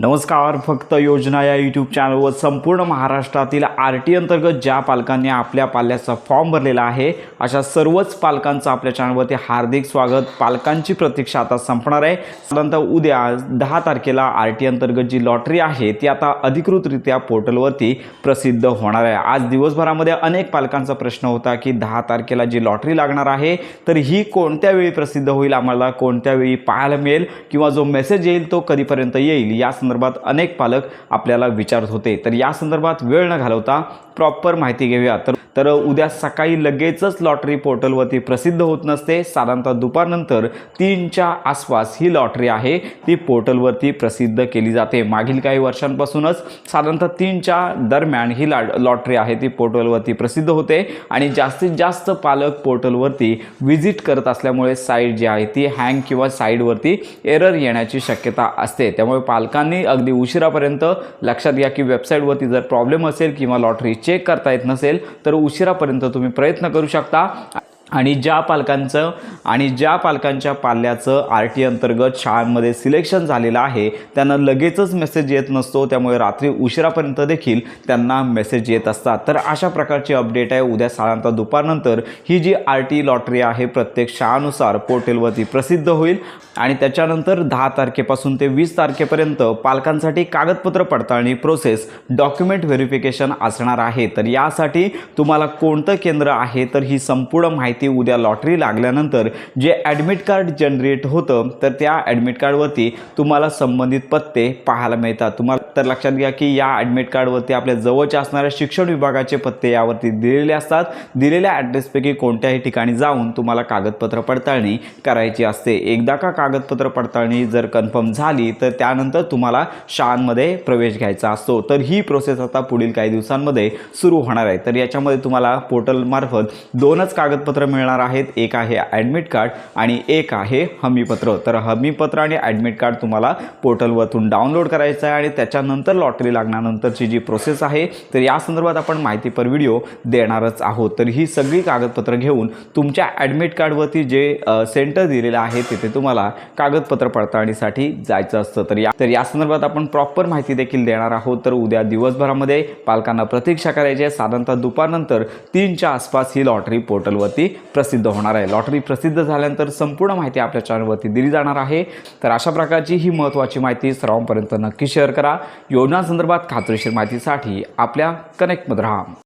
नमस्कार. फक्त योजना या यूट्यूब चॅनलवर संपूर्ण महाराष्ट्रातील RT अंतर्गत ज्या पालकांनी आपल्या पाल्याचा फॉर्म भरलेला आहे अशा सर्वच पालकांचं आपल्या चॅनलवरती हार्दिक स्वागत. पालकांची प्रतीक्षा आता संपणार आहे. साधारणतः उद्या 10 तारखेला RT अंतर्गत जी लॉटरी आहे ती आता अधिकृतरित्या पोर्टलवरती प्रसिद्ध होणार आहे. आज दिवसभरामध्ये अनेक पालकांचा प्रश्न होता की 10 तारखेला जी लॉटरी लागणार आहे तर ही कोणत्या वेळी प्रसिद्ध होईल, आम्हाला कोणत्या वेळी पाहायला मिळेल किंवा जो मेसेज येईल तो कधीपर्यंत येईल या संदर्भात अनेक पालक आपल्याला विचारत होते. तर या संदर्भात वेळ न घालवता प्रॉपर माहिती घेऊया. तर उद्या सकाळी लगेचच लॉटरी पोर्टलवरती प्रसिद्ध होत नसते. साधारणतः दुपारनंतर 3च्या आसपास ही लॉटरी आहे ती पोर्टलवरती प्रसिद्ध केली जाते. मागील काही वर्षांपासूनच साधारणतः 3च्या दरम्यान ही लॉटरी आहे ती पोर्टलवरती प्रसिद्ध होते आणि जास्तीत जास्त पालक पोर्टलवरती व्हिजिट करत असल्यामुळे साईट जी आहे ती हँग किंवा साईडवरती एरर येण्याची शक्यता असते. त्यामुळे पालकांनी अगदी उशिरापर्यंत लक्षात घ्या की वेबसाईटवरती जर प्रॉब्लेम असेल किंवा लॉटरी चेक करता येत नसेल तर उशिरापर्यंत तुम्ही प्रयत्न करू शकता. आणि ज्या पालकांच्या पाल्याचं RT अंतर्गत शाळांमध्ये सिलेक्शन झालेलं आहे त्यांना लगेचच मेसेज येत नसतो. त्यामुळे रात्री उशिरापर्यंत देखील त्यांना मेसेज येत असतात. तर अशा प्रकारची अपडेट आहे. उद्या साधारणतः दुपारनंतर ही जी RT लॉटरी आहे प्रत्येक शाळानुसार पोर्टलवरती प्रसिद्ध होईल आणि त्याच्यानंतर 10 तारखेपासून ते 20 तारखेपर्यंत पालकांसाठी कागदपत्र पडताळणी प्रोसेस, डॉक्युमेंट व्हेरिफिकेशन असणार आहे. तर यासाठी तुम्हाला कोणतं केंद्र आहे तर ही संपूर्ण माहिती उद्या लॉटरी लागल्यानंतर जे ॲडमिट कार्ड जनरेट होतं तर त्या ॲडमिट कार्डवरती तुम्हाला संबंधित पत्ते पाहायला मिळतात. तुम्हाला तर लक्षात घ्या की या ॲडमिट कार्डवरती आपल्या जवळच्या असणाऱ्या शिक्षण विभागाचे पत्ते यावरती दिलेले असतात. दिलेल्या ॲड्रेसपैकी कोणत्याही ठिकाणी जाऊन तुम्हाला कागदपत्र पडताळणी करायची असते. एकदा का कागदपत्र पडताळणी जर कन्फर्म झाली तर त्यानंतर तुम्हाला शाळांमध्ये प्रवेश घ्यायचा असतो. तर ही प्रोसेस आता पुढील काही दिवसांमध्ये सुरू होणार आहे. तर याच्यामध्ये तुम्हाला पोर्टलमार्फत 2च कागदपत्र मिळणार आहेत. एक आहे ॲडमिट कार्ड आणि एक आहे हमीपत्र. तर हमीपत्र आणि ॲडमिट कार्ड तुम्हाला पोर्टलवरून डाउनलोड करायचं आहे आणि त्याच्यानंतर लॉटरी लागण्यानंतरची जी प्रोसेस आहे तर या संदर्भात आपण माहितीपर व्हिडिओ देणारच आहोत. तर ही सगळी कागदपत्र घेऊन तुमच्या ॲडमिट कार्डवरती जे सेंटर दिलेलं आहे तिथे तुम्हाला कागदपत्र पडताळणीसाठी जायचं असतं. तर या संदर्भात आपण प्रॉपर माहिती देखील देणार आहोत. तर उद्या दिवसभरामध्ये पालकांना प्रतीक्षा करायची आहे. साधारणतः दुपारनंतर 3च्या आसपास ही लॉटरी पोर्टलवरती प्रसिद्ध होणार आहे. लॉटरी प्रसिद्ध झाल्यानंतर संपूर्ण माहिती आपल्या चॅनलवरती दिली जाणार आहे. तर अशा प्रकारची ही महत्त्वाची माहिती सर्वांपर्यंत नक्की शेअर करा. योजनांसंदर्भात खात्रीशीर माहितीसाठी आपल्या कनेक्टमध्ये राहा.